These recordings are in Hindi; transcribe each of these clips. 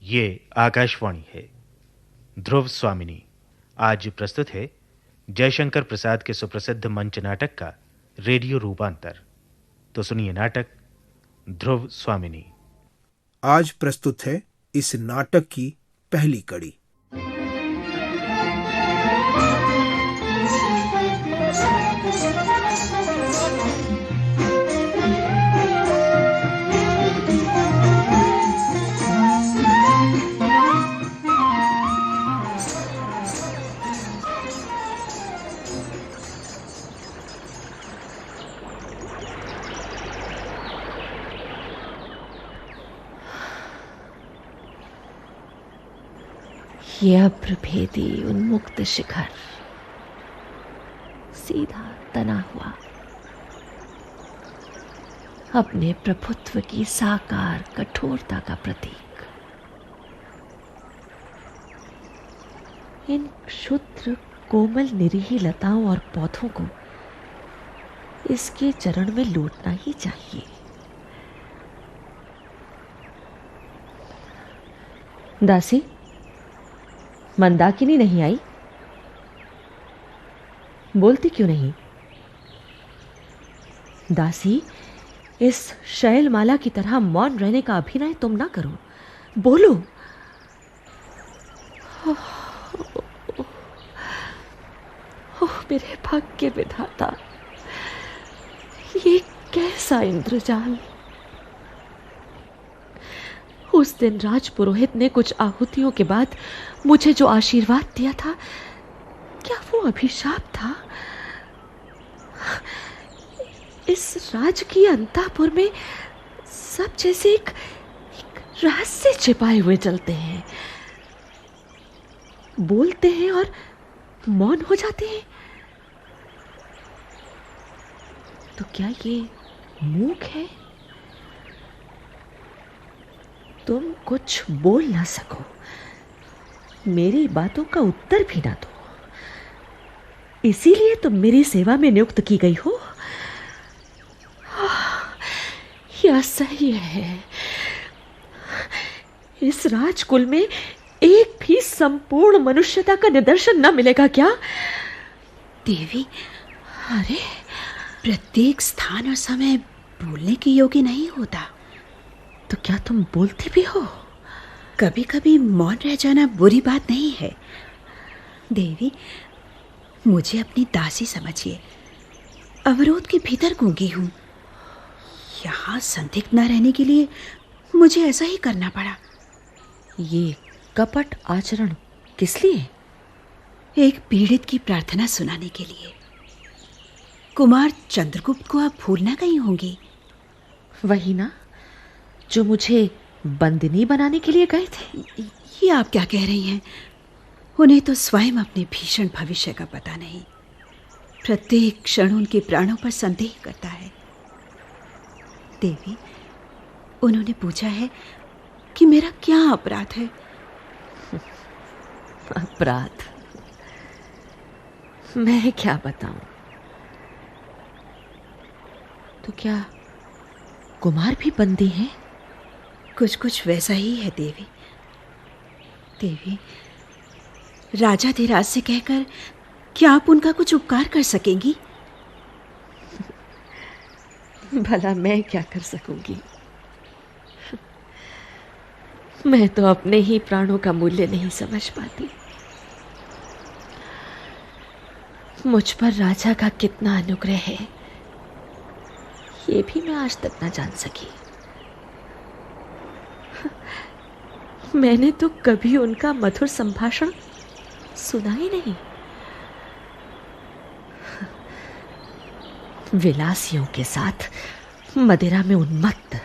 ये आकाशवाणी है। ध्रुव स्वामिनी आज प्रस्तुत है जयशंकर प्रसाद के सुप्रसिद्ध मंच नाटक का रेडियो रूपांतर। तो सुनिए नाटक ध्रुव स्वामिनी। आज प्रस्तुत है इस नाटक की पहली कड़ी। ये अप्रभेदी उन्मुक्त शिखर सीधा तना हुआ अपने प्रभुत्व की साकार कठोरता का प्रतीक। इन क्षुद्र कोमल निरीह लताओं और पौधों को इसके चरण में लूटना ही चाहिए। दासी, मंदाकिनी नहीं आई? बोलती क्यों नहीं? दासी, इस शैलमाला की तरह मौन रहने का अभिनय तुम ना करो, बोलो। ओह मेरे भाग्य विधाता, ये कैसा इंद्रजाल! उस दिन राजपुरोहित ने कुछ आहुतियों के बाद मुझे जो आशीर्वाद दिया था, क्या वो अभिशाप था? इस राजकीय अंतःपुर में सब जैसे एक रहस्य छिपाए हुए चलते हैं, बोलते हैं और मौन हो जाते हैं। तो क्या ये मूक है? तुम कुछ बोल ना सको, मेरी बातों का उत्तर भी ना दो, इसीलिए तुम मेरी सेवा में नियुक्त की गई हो। यह असह्य है। इस राजकुल में एक भी संपूर्ण मनुष्यता का निदर्शन न मिलेगा क्या? देवी, अरे, प्रत्येक स्थान और समय बोलने के योग्य नहीं होता। तो क्या तुम बोलती भी हो? कभी कभी मौन रह जाना बुरी बात नहीं है। देवी, मुझे अपनी दासी समझिए। अवरोध के भीतर गूंगी हूं। यहाँ संदिग्ध न रहने के लिए मुझे ऐसा ही करना पड़ा। ये कपट आचरण किस लिए? एक पीड़ित की प्रार्थना सुनाने के लिए। कुमार चंद्रगुप्त को आप भूल ना गई होंगी। वही ना, जो मुझे बंदिनी बनाने के लिए गए थे। ये आप क्या कह रही हैं? उन्हें तो स्वयं अपने भीषण भविष्य का पता नहीं। प्रत्येक क्षण उनके प्राणों पर संदेह करता है। देवी, उन्होंने पूछा है कि मेरा क्या अपराध है। अपराध? मैं क्या बताऊं? तो क्या कुमार भी बंदी हैं? कुछ कुछ वैसा ही है देवी। देवी, राजाधिराज से कहकर क्या आप उनका कुछ उपकार कर सकेंगी? भला मैं क्या कर सकूंगी? मैं तो अपने ही प्राणों का मूल्य नहीं समझ पाती। मुझ पर राजा का कितना अनुग्रह है, ये भी मैं आज तक ना जान सकी। मैंने तो कभी उनका मधुर संभाषण सुना ही नहीं। विलासियों के साथ मदिरा में उन्मत्त,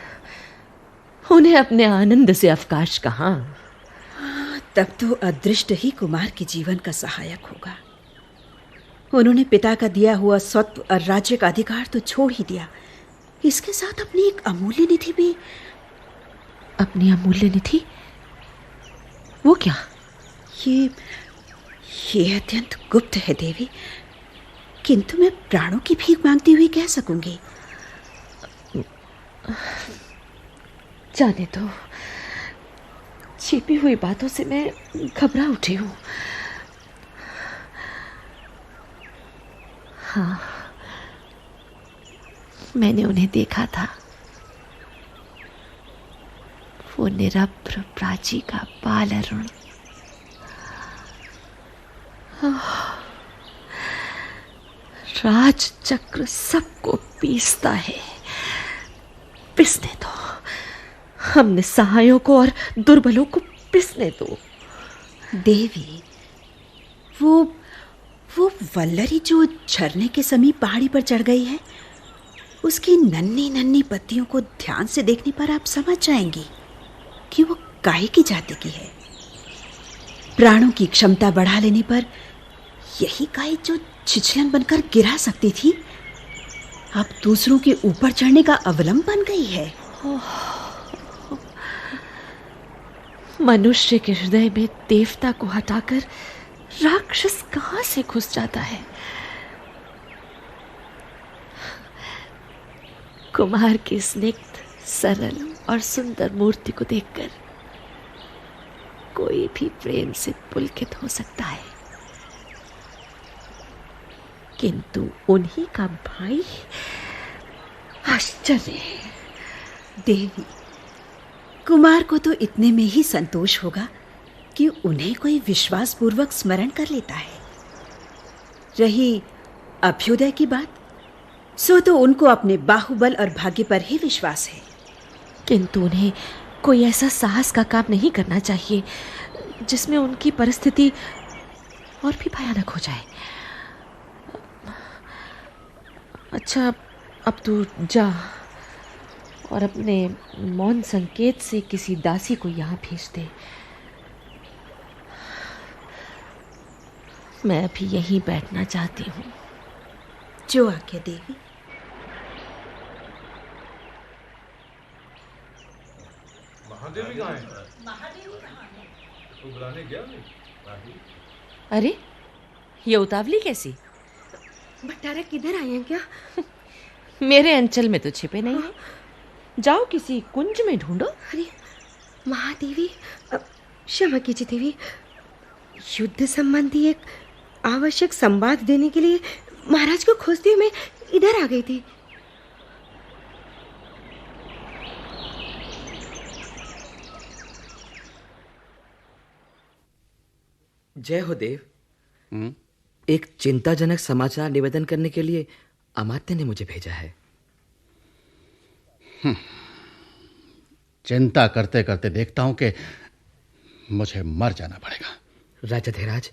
उन्हें अपने आनंद से अवकाश कहाँ? तब तो अदृष्ट ही कुमार के जीवन का सहायक होगा। उन्होंने पिता का दिया हुआ स्वत्व और राज्य का अधिकार तो छोड़ ही दिया, इसके साथ अपनी एक अमूल्य निधि भी। अपनी अमूल्य निधि? वो क्या? ये अत्यंत गुप्त है देवी, किंतु मैं प्राणों की भीख मांगती हुई कह सकूंगी। जाने दो, छिपी हुई बातों से मैं घबरा उठी हूँ। हाँ, मैंने उन्हें देखा था। वो निरभ्र प्राची का बाल अरुण। राज चक्र सबको पीसता है। पिसने दो, हम निस्सहायों को और दुर्बलों को पिसने दो। देवी, वो वल्लरी जो झरने के समीप पहाड़ी पर चढ़ गई है, उसकी नन्ही नन्ही पत्तियों को ध्यान से देखने पर आप समझ जाएंगी कि वो काहे की जाति की है। प्राणों की क्षमता बढ़ा लेने पर यही काई जो छिछलन बनकर गिरा सकती थी, अब दूसरों के ऊपर चढ़ने का अवलंब बन गई है। मनुष्य के हृदय में देवता को हटाकर राक्षस कहां से घुस जाता है। कुमार की स्निग्ध, सरल और सुंदर मूर्ति को देखकर कोई भी प्रेम से पुलकित हो सकता है, किंतु उन्हीं का भाई आश्चर्य। देवी, कुमार को तो इतने में ही संतोष होगा कि उन्हें कोई विश्वास पूर्वक स्मरण कर लेता है। रही अभ्युदय की बात, सो तो उनको अपने बाहुबल और भाग्य पर ही विश्वास है, किंतु उन्हें कोई ऐसा साहस का काम नहीं करना चाहिए जिसमें उनकी परिस्थिति और भी भयानक हो जाए। अच्छा, अब तू जा और अपने मौन संकेत से किसी दासी को यहाँ भेज दे। मैं अभी यहीं बैठना चाहती हूँ। जो आज्ञा देवी। महादेवी कहाँ है? तो बुलाने गया नहीं? अरे, ये उतावली कैसी? भट्टारा किधर आए हैं क्या? मेरे अंचल में तो छिपे नहीं हैं। जाओ किसी कुंज में ढूंढो। अरे महादेवी, क्षमा कीजिए देवी, युद्ध संबंधी एक आवश्यक संवाद देने के लिए महाराज को खोजते हुए मैं इधर आ गई थी। जय हो देव। एक चिंताजनक समाचार निवेदन करने के लिए अमात्य ने मुझे भेजा है। चिंता करते करते देखता हूं कि मुझे मर जाना पड़ेगा। राजा धीराज,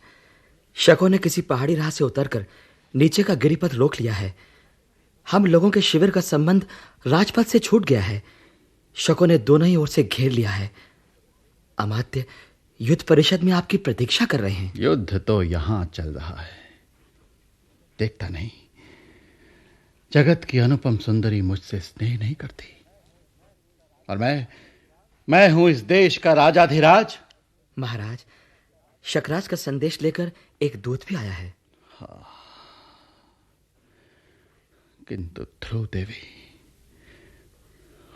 शकों ने किसी पहाड़ी राह से उतरकर नीचे का गिरिपथ रोक लिया है। हम लोगों के शिविर का संबंध राजपथ से छूट गया है। शकों ने दोनों ही ओर से घेर लिया है। अमात्य युद्ध परिषद में आपकी प्रतीक्षा कर रहे हैं। युद्ध तो यहां चल रहा है, देखता नहीं? जगत की अनुपम सुंदरी मुझसे स्नेह नहीं करती, और मैं हूं इस देश का राजाधिराज। महाराज, शकराज का संदेश लेकर एक दूत भी आया है। हाँ, किंतु ध्रुव देवी,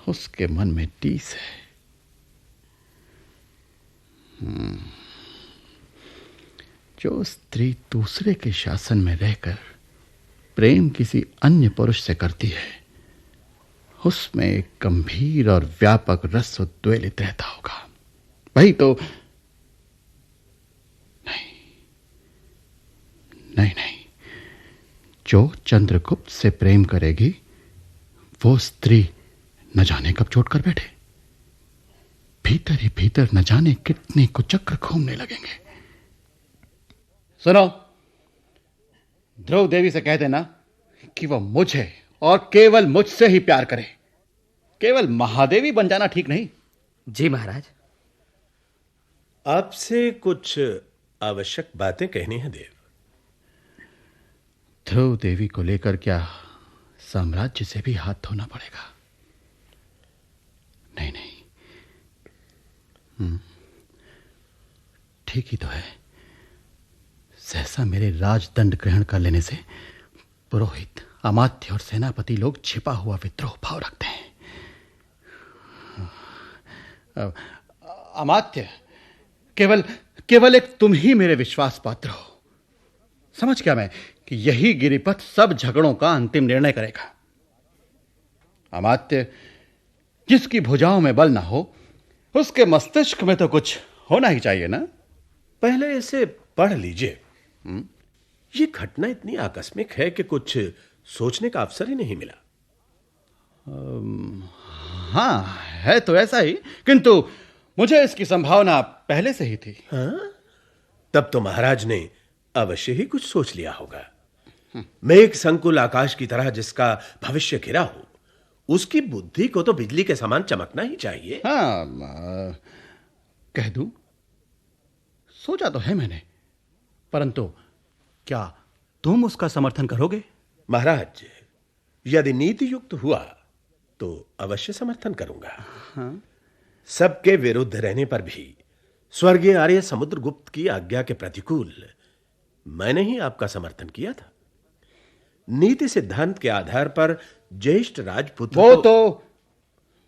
उसके मन में टीस है। जो स्त्री दूसरे के शासन में रहकर प्रेम किसी अन्य पुरुष से करती है, उसमें एक गंभीर और व्यापक रस उद्वेलित रहता होगा। वही तो नहीं, जो चंद्रगुप्त से प्रेम करेगी वो स्त्री न जाने कब चोट कर बैठे। भीतर ही भीतर न जाने कितने कुचक्र घूमने लगेंगे। सुनो, ध्रुव देवी से कह देना कि वो मुझे और केवल मुझसे ही प्यार करे। केवल महादेवी बन जाना ठीक नहीं। जी महाराज। आपसे कुछ आवश्यक बातें कहनी है देव। ध्रुव देवी को लेकर क्या साम्राज्य से भी हाथ धोना पड़ेगा? नहीं, ठीक ही तो है। सहसा मेरे राजदंड ग्रहण कर लेने से पुरोहित, अमात्य और सेनापति लोग छिपा हुआ विद्रोह भाव रखते हैं। अमात्य, केवल एक तुम ही मेरे विश्वास पात्र हो। समझ गया मैं कि यही गिरिपथ सब झगड़ों का अंतिम निर्णय करेगा। अमात्य, जिसकी भुजाओं में बल ना हो उसके मस्तिष्क में तो कुछ होना ही चाहिए ना। पहले इसे पढ़ लीजिए। ये घटना इतनी आकस्मिक है कि कुछ सोचने का अवसर ही नहीं मिला। हाँ, है तो ऐसा ही, किंतु मुझे इसकी संभावना पहले से ही थी। हाँ? तब तो महाराज ने अवश्य ही कुछ सोच लिया होगा। मेघ संकुल आकाश की तरह जिसका भविष्य घिरा हो, उसकी बुद्धि को तो बिजली के समान चमकना ही चाहिए। हाँ, कह दूं, सोचा तो है मैंने, परंतु क्या तुम उसका समर्थन करोगे? महाराज, यदि नीति युक्त हुआ तो अवश्य समर्थन करूंगा। हाँ? सबके विरुद्ध रहने पर भी स्वर्गीय आर्य समुद्रगुप्त की आज्ञा के प्रतिकूल मैंने ही आपका समर्थन किया था। नीति सिद्धांत के आधार पर ज्येष्ठ राजपुत्र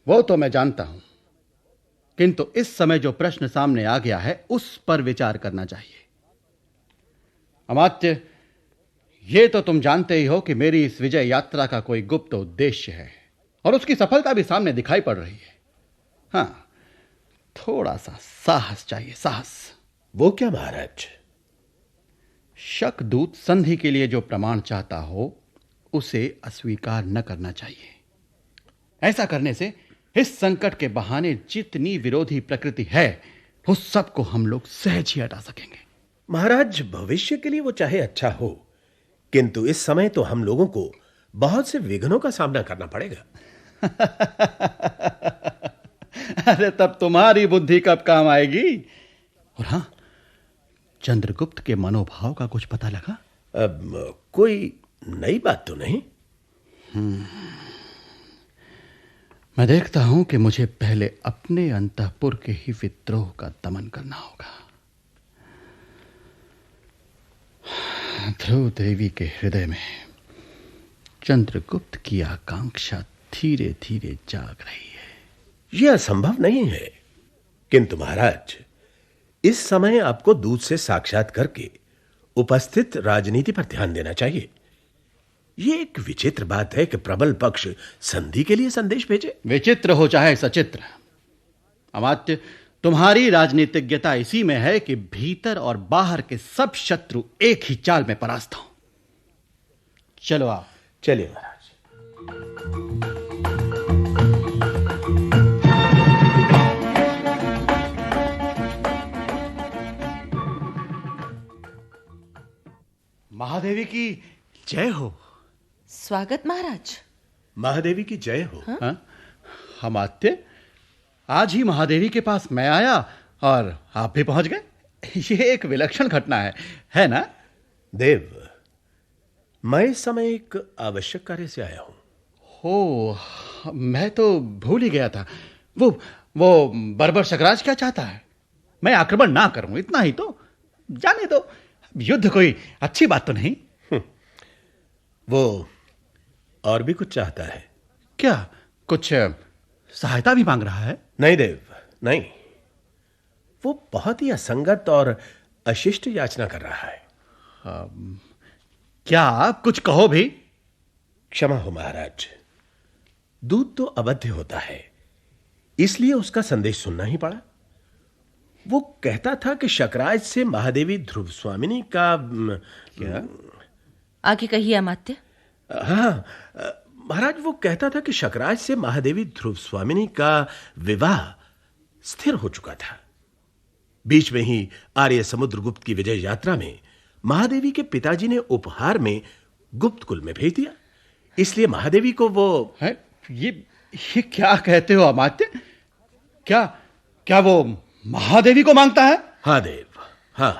वो तो मैं जानता हूं, किंतु इस समय जो प्रश्न सामने आ गया है उस पर विचार करना चाहिए। अमात्य, ये तो तुम जानते ही हो कि मेरी इस विजय यात्रा का कोई गुप्त उद्देश्य है और उसकी सफलता भी सामने दिखाई पड़ रही है। हाँ, थोड़ा सा साहस चाहिए, साहस। वो क्या महाराज? शकदूत संधि के लिए जो प्रमाण चाहता हो उसे अस्वीकार न करना चाहिए। ऐसा करने से इस संकट के बहाने जितनी विरोधी प्रकृति है उस सब को हम लोग सहज ही हटा सकेंगे। महाराज, भविष्य के लिए वो चाहे अच्छा हो, किंतु इस समय तो हम लोगों को बहुत से विघ्नों का सामना करना पड़ेगा। अरे तब तुम्हारी बुद्धि कब काम आएगी? और हां, चंद्रगुप्त के मनोभाव का कुछ पता लगा? अब कोई नई बात तो नहीं। मैं देखता हूं कि मुझे पहले अपने अंतःपुर के ही विद्रोह का दमन करना होगा। ध्रुव देवी के हृदय में चंद्रगुप्त की आकांक्षा धीरे धीरे जाग रही है। यह असंभव नहीं है, किंतु महाराज, इस समय आपको दूत से साक्षात करके उपस्थित राजनीति पर ध्यान देना चाहिए। यह एक विचित्र बात है कि प्रबल पक्ष संधि के लिए संदेश भेजे। विचित्र हो चाहे सचित्र, अमात्य, तुम्हारी राजनीतिज्ञता इसी में है कि भीतर और बाहर के सब शत्रु एक ही चाल में परास्त हों। चलो आओ। चलिए महाराज। महादेवी की जय हो। स्वागत महाराज। महादेवी की जय हो। हाँ? अमात्य, आज ही महादेवी के पास मैं आया और आप भी पहुंच गए। ये एक विलक्षण घटना है ना? देव, मैं इस समय एक आवश्यक कार्य से आया हूं। हो, मैं तो भूल ही गया था। वो बर्बर शकराज क्या चाहता है? मैं आक्रमण ना करूं, इतना ही तो। जाने दो, युद्ध कोई अच्छी बात तो नहीं। वो और भी कुछ चाहता है। क्या कुछ सहायता भी मांग रहा है? नहीं देव, नहीं। वो बहुत ही असंगत और अशिष्ट याचना कर रहा है। क्या आप कुछ कहो भी? क्षमा हो महाराज, दूत तो अबध्य होता है, इसलिए उसका संदेश सुनना ही पड़ा। वो कहता था कि शकराज से महादेवी ध्रुव स्वामिनी का क्या? आगे कहिए अमात्य। हाँ महाराज, वो कहता था कि शकराज से महादेवी ध्रुव स्वामिनी का विवाह स्थिर हो चुका था। बीच में ही आर्य समुद्रगुप्त की विजय यात्रा में महादेवी के पिताजी ने उपहार में गुप्त कुल में भेज दिया, इसलिए महादेवी को वो है। ये क्या कहते हो अमात्य? क्या वो महादेवी को मांगता है? हाँ देव, हाँ।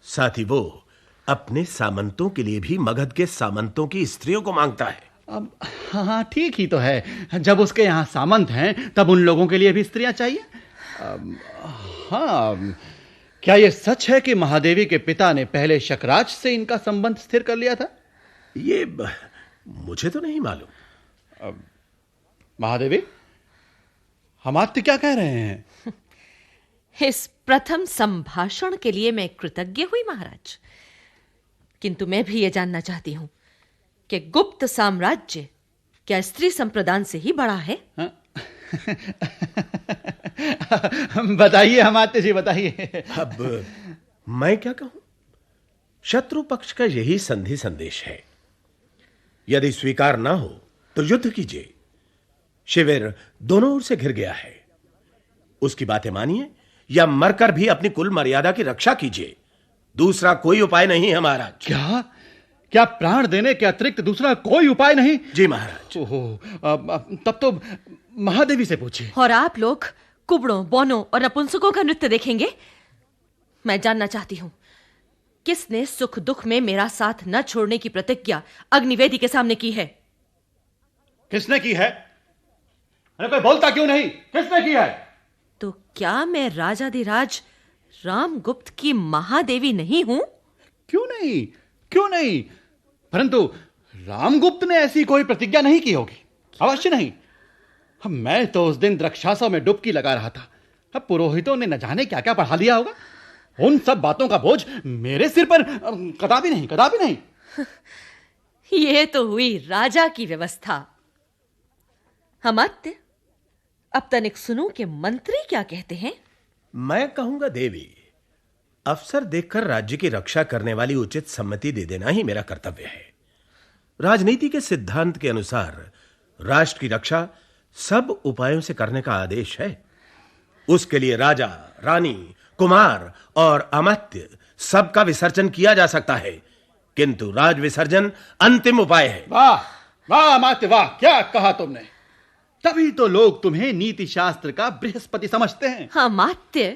साथ ही वो अपने सामंतों के लिए भी मगध के सामंतों की स्त्रियों को मांगता है। अब हाँ, ठीक ही तो है। जब उसके यहाँ सामंत हैं तब उन लोगों के लिए भी स्त्रियां चाहिए। हाँ, क्या यह सच है कि महादेवी के पिता ने पहले शकराज से इनका संबंध स्थिर कर लिया था? ये मुझे तो नहीं मालूम। महादेवी, अमात्य क्या कह रहे हैं? इस प्रथम संभाषण के लिए मैं कृतज्ञ हुई महाराज, किंतु मैं भी ये जानना चाहती हूं कि गुप्त साम्राज्य क्या स्त्री संप्रदान से ही बड़ा है? बताइए अमात्य जी, बताइए। अब मैं क्या कहूं? शत्रु पक्ष का यही संधि संदेश है। यदि स्वीकार ना हो तो युद्ध कीजिए। शिविर दोनों ओर से घिर गया है। उसकी बातें मानिए या मरकर भी अपनी कुल मर्यादा की रक्षा कीजिए। दूसरा कोई उपाय नहीं है महाराज। क्या क्या प्राण देने के अतिरिक्त दूसरा कोई उपाय नहीं? जी महाराज। ओहो, तब तो महादेवी से पूछिए। और आप लोग कुबड़ों, बौनों और नपुंसकों का नृत्य देखेंगे? मैं जानना चाहती हूं, किसने सुख दुख में मेरा साथ न छोड़ने की प्रतिज्ञा अग्निवेदी के सामने की है? किसने की है? अरे कोई बोलता क्यों नहीं? किसने की है? तो क्या मैं राजाधिराज रामगुप्त की महादेवी नहीं हूं? क्यों नहीं, क्यों नहीं? परंतु रामगुप्त ने ऐसी कोई प्रतिज्ञा नहीं की होगी। अवश्य नहीं। मैं तो उस दिन द्रक्षासा में डुबकी लगा रहा था। अब पुरोहितों ने न जाने क्या क्या पढ़ा लिया होगा। उन सब बातों का बोझ मेरे सिर पर कदापि नहीं, कदापि नहीं। ये तो हुई राजा की व्यवस्था। अमात्य, अब तनिक सुनो कि मंत्री क्या कहते हैं। मैं कहूंगा देवी, अवसर देखकर राज्य की रक्षा करने वाली उचित सम्मति दे देना ही मेरा कर्तव्य है। राजनीति के सिद्धांत के अनुसार राष्ट्र की रक्षा सब उपायों से करने का आदेश है। उसके लिए राजा, रानी, कुमार और अमात्य सबका विसर्जन किया जा सकता है, किंतु राज विसर्जन अंतिम उपाय है। वाह वाह अमात्य, वाह, क्या कहा तुमने। तभी तो लोग तुम्हें नीति शास्त्र का बृहस्पति समझते हैं। अमात्य,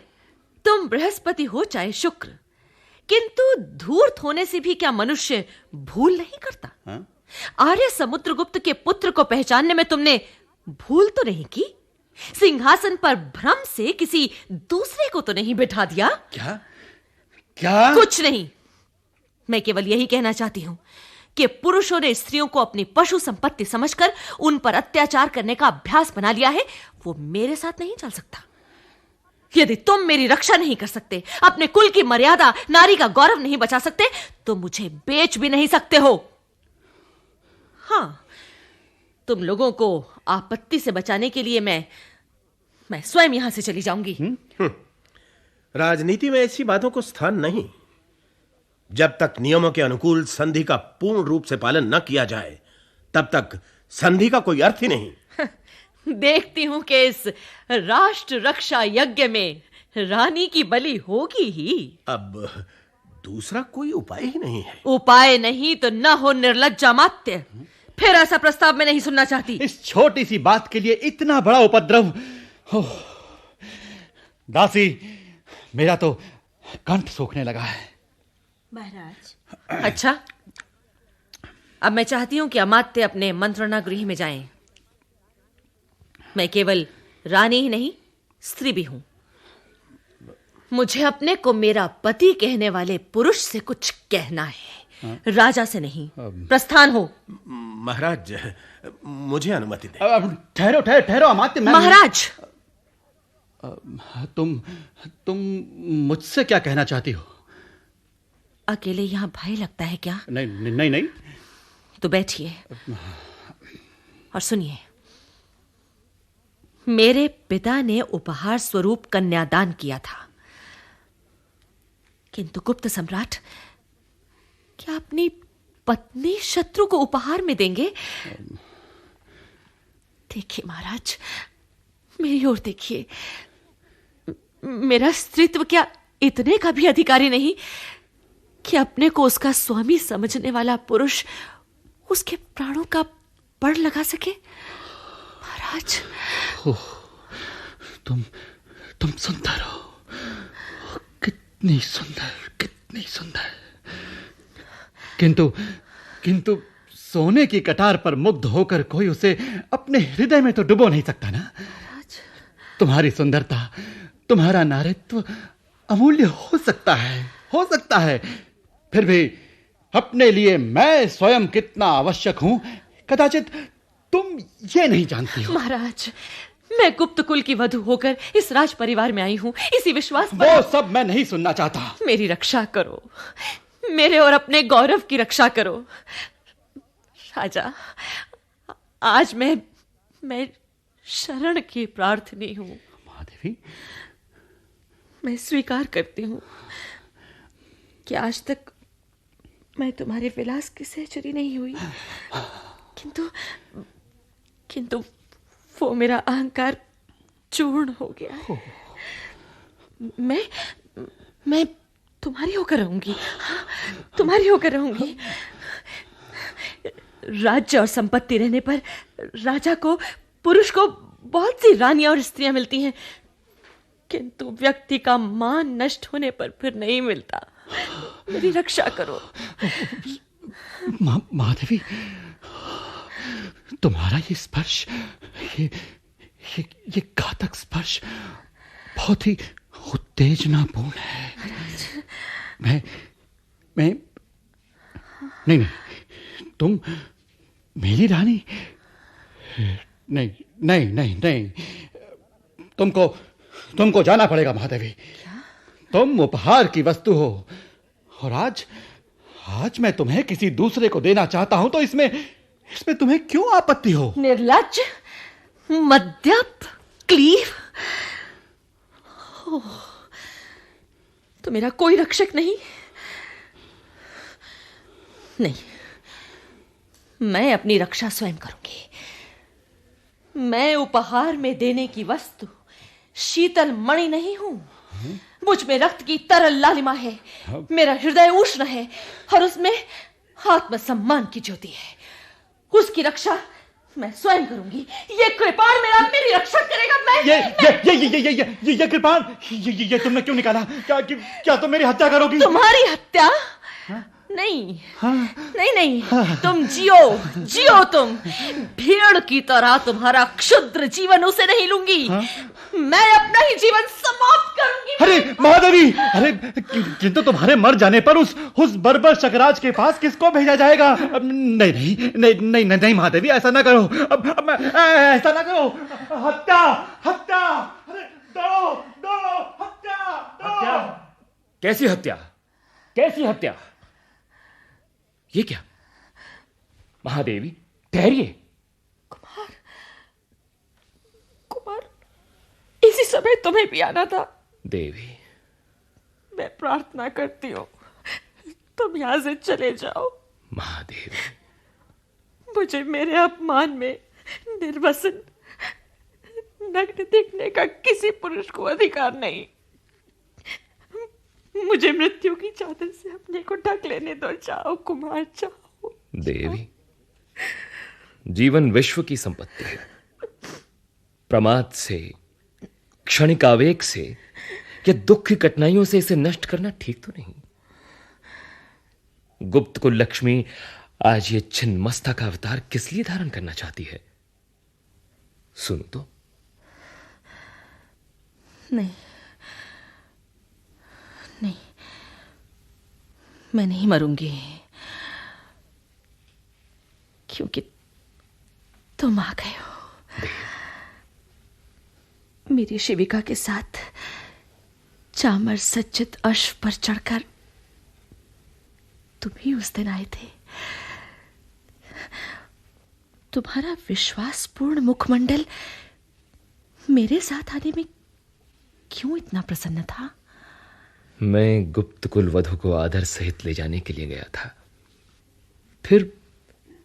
तुम बृहस्पति हो चाहे शुक्र, किंतु धूर्त होने से भी क्या मनुष्य भूल नहीं करता? आर्य समुद्रगुप्त के पुत्र को पहचानने में तुमने भूल तो नहीं की? सिंहासन पर भ्रम से किसी दूसरे को तो नहीं बिठा दिया? क्या क्या? कुछ नहीं। मैं केवल यही कहना चाहती हूं कि पुरुषों ने स्त्रियों को अपनी पशु संपत्ति समझकर उन पर अत्याचार करने का अभ्यास बना लिया है। वो मेरे साथ नहीं चल सकता। यदि तुम मेरी रक्षा नहीं कर सकते, अपने कुल की मर्यादा, नारी का गौरव नहीं बचा सकते, तो मुझे बेच भी नहीं सकते हो। हां, तुम लोगों को आपत्ति से बचाने के लिए मैं स्वयं यहां से चली जाऊंगी। राजनीति में ऐसी बातों को स्थान नहीं। जब तक नियमों के अनुकूल संधि का पूर्ण रूप से पालन न किया जाए, तब तक संधि का कोई अर्थ ही नहीं। देखती हूं कि इस राष्ट्र रक्षा यज्ञ में रानी की बलि होगी ही। अब दूसरा कोई उपाय ही नहीं है। उपाय नहीं तो न हो निर्लज्ज अमात्य। फिर ऐसा प्रस्ताव मैं नहीं सुनना चाहती। इस छोटी सी बात के लिए इतना बड़ा उपद्रव। दासी, मेरा तो कंठ सूखने लगा है। महाराज। अच्छा, अब मैं चाहती हूं कि अमात्य अपने मंत्रणा गृह में जाएं। मैं केवल रानी ही नहीं, स्त्री भी हूं। मुझे अपने को मेरा पति कहने वाले पुरुष से कुछ कहना है, राजा से नहीं। प्रस्थान हो। महाराज, मुझे अनुमति दें। ठहरो ठहरो ठहरो अमात्य। महाराज, तुम मुझसे क्या कहना चाहती हो? अकेले यहां भय लगता है क्या? नहीं नहीं नहीं। तो बैठिए और सुनिए। मेरे पिता ने उपहार स्वरूप कन्यादान किया था, किंतु गुप्त सम्राट क्या अपनी पत्नी शत्रु को उपहार में देंगे? देखिए महाराज, मेरी ओर देखिए। मेरा स्त्रीत्व क्या इतने का भी अधिकारी नहीं कि अपने को उसका स्वामी समझने वाला पुरुष उसके प्राणों का पड़ लगा सके? महाराज, तुम सुंदर हो। कितनी सुंदर, कितनी सुंदर। किंतु सोने की कटार पर मुग्ध होकर कोई उसे अपने हृदय में तो डुबो नहीं सकता ना। तुम्हारी सुंदरता, तुम्हारा नारित्व अमूल्य हो सकता है, फिर भी अपने लिए मैं स्वयं कितना आवश्यक हूं, कदाचित तुम ये नहीं जानती हो। महाराज, मैं गुप्त कुल की वधु होकर इस राज परिवार में आई हूं, इसी विश्वास पर। वो सब मैं नहीं सुनना चाहता। मेरी रक्षा करो, मेरे और अपने गौरव की रक्षा करो। राजा, आज मैं शरण की प्रार्थनी हूं। महादेवी, मैं स्वीकार करती हूं कि आज तक मैं तुम्हारे विलास की सहचरी नहीं हुई, किंतु वो मेरा अहंकार चूर्ण हो गया है। मैं तुम्हारी होकर रहूंगी, हाँ, तुम्हारी होकर रहूंगी। राज्य और संपत्ति रहने पर राजा को, पुरुष को बहुत सी रानियां और स्त्रियां मिलती हैं, किंतु व्यक्ति का मान नष्ट होने पर फिर नहीं मिलता। मेरी रक्षा करो। महादेवी, तुम्हारा ये स्पर्श, ये घातक स्पर्श बहुत ही उत्तेजनापूर्ण है। मैं नहीं, तुम मेरी रानी? नहीं, तुमको जाना पड़ेगा महादेवी। तुम उपहार की वस्तु हो, और आज मैं तुम्हें किसी दूसरे को देना चाहता हूं, तो इसमें तुम्हें क्यों आपत्ति हो? निर्लज्ज, मद्यप, क्लीव। तो मेरा कोई रक्षक नहीं? नहीं, मैं अपनी रक्षा स्वयं करूंगी। मैं उपहार में देने की वस्तु शीतल मणि नहीं हूं। मुझ में रक्त की तरल लालिमा है, मेरा हृदय उष्ण है, और उसमें आत्मसम्मान की ज्योति है। उसकी रक्षा मैं स्वयं करूंगी। ये कृपाण मेरी रक्षा करेगा। मैं ये कृपाण, ये तुमने क्यों निकाला? क्या तुम मेरी हत्या करोगी? तुम्हारी हत्या? नहीं, नहीं, तुम जियो तुम। भेड़ की तरह तुम्हारा क्षुद्र जीवन उसे नहीं लूंगी। मैं अपना ही जीवन समाप्त करूंगी। अरे महादेवी, किंतु तुम्हारे मर जाने पर उस बर्बर शकराज के पास किसको भेजा जाएगा? नहीं महादेवी, ऐसा ना करो। ऐसा ना करो। हत्या, अरे दो हत्या। कैसी हत्या? ये क्या? महादेवी, ठहरिए। कुमार, इसी समय तुम्हें भी आना था। देवी, मैं प्रार्थना करती हूँ, तुम यहां से चले जाओ। महादेवी, मुझे मेरे अपमान में निर्वसन नग्न देखने का किसी पुरुष को अधिकार नहीं। मुझे मृत्यु की चादर से अपने को ढक लेने दो। जाओ कुमार, जाओ। देवी, जीवन विश्व की संपत्ति है। प्रमाद से, क्षणिक आवेग से या दुख की कठिनाइयों से इसे नष्ट करना ठीक तो नहीं। गुप्त कुल लक्ष्मी आज ये छिन्नमस्ता का अवतार किस लिए धारण करना चाहती है? सुनो तो। नहीं, मैं नहीं मरूंगी, क्योंकि तुम आ गए हो। मेरी शिविका के साथ चामर सज्जित अश्व पर चढ़कर तुम ही उस दिन आए थे। तुम्हारा विश्वासपूर्ण मुखमंडल मेरे साथ आने में क्यों इतना प्रसन्न था? मैं गुप्त कुल वधु को आदर सहित ले जाने के लिए गया था। फिर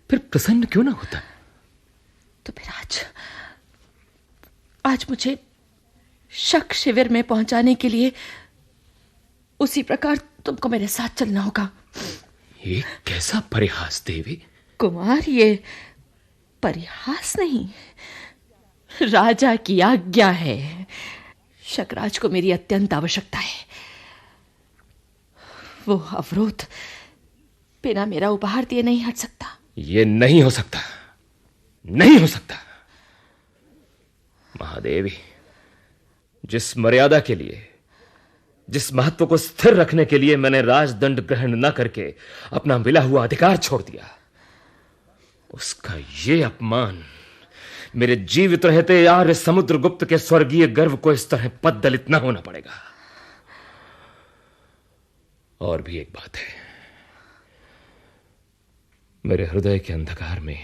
प्रसन्न क्यों ना होता? तो फिर आज मुझे शक शिविर में पहुंचाने के लिए उसी प्रकार तुमको मेरे साथ चलना होगा। ये कैसा परिहास देवी? कुमार, ये परिहास नहीं, राजा की आज्ञा है। शकराज को मेरी अत्यंत आवश्यकता है। वो अवरोध बिना मेरा उपहार दिए नहीं हट सकता। ये नहीं हो सकता, नहीं हो सकता। महादेवी, जिस मर्यादा के लिए, जिस महत्व को स्थिर रखने के लिए मैंने राजदंड ग्रहण न करके अपना मिला हुआ अधिकार छोड़ दिया, उसका ये अपमान मेरे जीवित रहते आर्य समुद्रगुप्त के स्वर्गीय गर्व को इस तरह पद्दलित न होना पड़ेगा। और भी एक बात है, मेरे हृदय के अंधकार में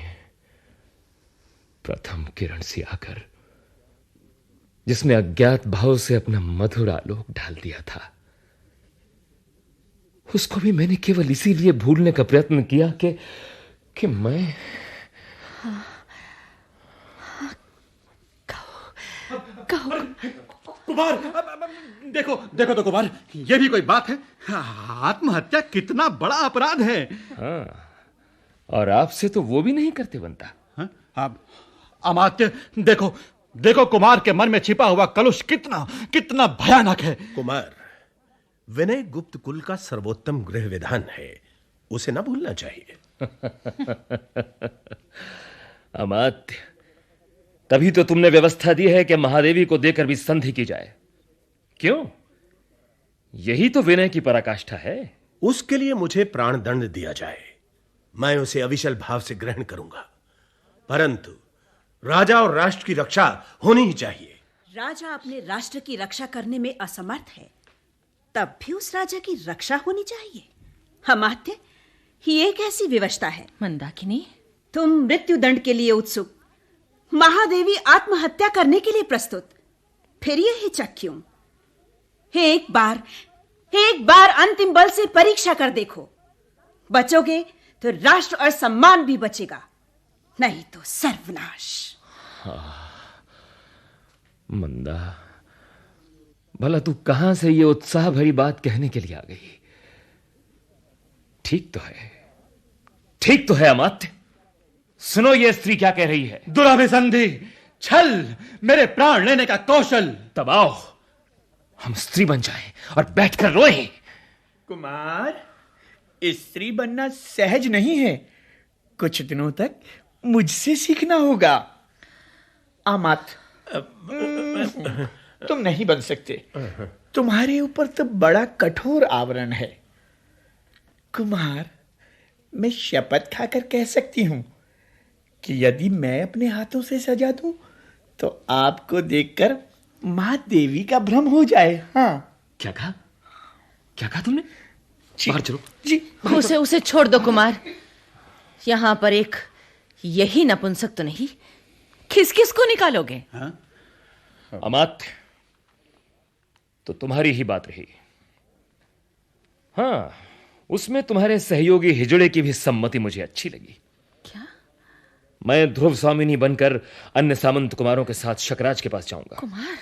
प्रथम किरण सी आकर जिसने अज्ञात भाव से अपना मधुर आलोक डाल दिया था, उसको भी मैंने केवल इसीलिए भूलने का प्रयत्न किया कि मैं कुमार, देखो देखो तो कुमार, यह भी कोई बात है? आत्महत्या कितना बड़ा अपराध है। हाँ, और आपसे तो वो भी नहीं करते बनता। हाँ, अमात्य, देखो देखो कुमार के मन में छिपा हुआ कलुष कितना कितना भयानक है। कुमार, विनय गुप्त कुल का सर्वोत्तम गृह विधान है, उसे ना भूलना चाहिए। अमात्य, तभी तो तुमने व्यवस्था दी है कि महादेवी को देकर भी संधि की जाए। क्यों? यही तो विनय की पराकाष्ठा है। उसके लिए मुझे प्राण दंड दिया जाए, मैं उसे अविचल भाव से ग्रहण करूंगा, परंतु राजा और राष्ट्र की रक्षा होनी ही चाहिए। राजा अपने राष्ट्र की रक्षा करने में असमर्थ है, तब भी उस राजा की रक्षा होनी चाहिए। अमात्य, ये कैसी व्यवस्था है? मंदाकिनी, तुम मृत्यु दंड के लिए उत्सुक, महादेवी आत्महत्या करने के लिए प्रस्तुत, फिर ये हिचक क्यों? एक बार अंतिम बल से परीक्षा कर देखो, बचोगे तो राष्ट्र और सम्मान भी बचेगा, नहीं तो सर्वनाश। मंदा, भला तू कहां से ये उत्साह भरी बात कहने के लिए आ गई? ठीक तो है अमात्य। सुनो ये स्त्री क्या कह रही है। दुराभिसंधि, छल, मेरे प्राण लेने का कौशल। तब आओ हम स्त्री बन जाएं और बैठकर रोएं। कुमार, स्त्री बनना सहज नहीं है, कुछ दिनों तक मुझसे सीखना होगा। अमात्य, तुम नहीं बन सकते, तुम्हारे ऊपर तो बड़ा कठोर आवरण है। कुमार, मैं शपथ खाकर कह सकती हूं कि यदि मैं अपने हाथों से सजा दूं तो आपको देखकर मां देवी का भ्रम हो जाए। हाँ। क्या कहा तुमने? बाहर चलो जी। उसे छोड़ दो कुमार, यहां पर एक यही नपुंसक तो नहीं, किस को निकालोगे? अमात्य, तो तुम्हारी ही बात रही। हाँ, उसमें तुम्हारे सहयोगी हिजड़े की भी सम्मति मुझे अच्छी लगी। क्या? मैं ध्रुव स्वामिनी बनकर अन्य सामंत कुमारों के साथ शकराज के पास जाऊंगा। कुमार,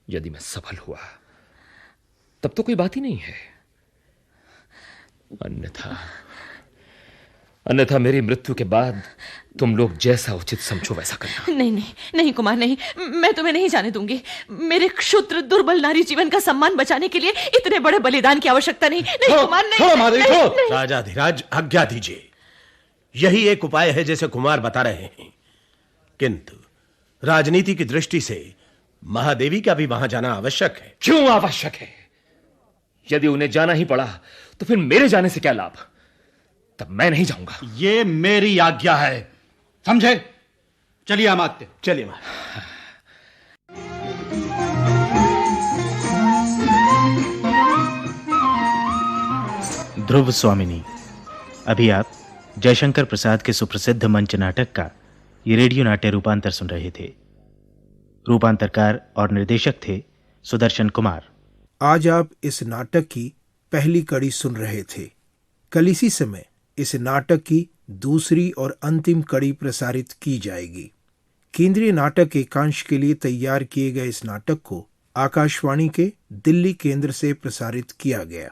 यदि मैं सफल हुआ तब तो कोई बात ही नहीं है, अन्यथा मेरी मृत्यु के बाद तुम लोग जैसा उचित समझो वैसा करना। नहीं कुमार, नहीं, मैं तुम्हें नहीं जाने दूंगी। मेरे क्षुद्र दुर्बल नारी जीवन का सम्मान बचाने के लिए इतने बड़े बलिदान की आवश्यकता नहीं। कुमार, नहीं। राजाधिराज, आज्ञा दीजिए, यही एक उपाय है जैसे कुमार बता रहे हैं, किंतु राजनीति की दृष्टि से महादेवी का भी वहां जाना आवश्यक है। क्यों आवश्यक है? यदि उन्हें जाना ही पड़ा तो फिर मेरे जाने से क्या लाभ? तब मैं नहीं जाऊंगा। ये मेरी आज्ञा है, समझे? चलिए अमात्य, चलिए। ध्रुव स्वामिनी। अभी आप जयशंकर प्रसाद के सुप्रसिद्ध मंच नाटक का ये रेडियो नाट्य रूपांतर सुन रहे थे। रूपांतरकार और निर्देशक थे सुदर्शन कुमार। आज आप इस नाटक की पहली कड़ी सुन रहे थे। कल इसी समय इस नाटक की दूसरी और अंतिम कड़ी प्रसारित की जाएगी। केंद्रीय नाटक एकांश के लिए तैयार किए गए इस नाटक को आकाशवाणी के दिल्ली केंद्र से प्रसारित किया गया।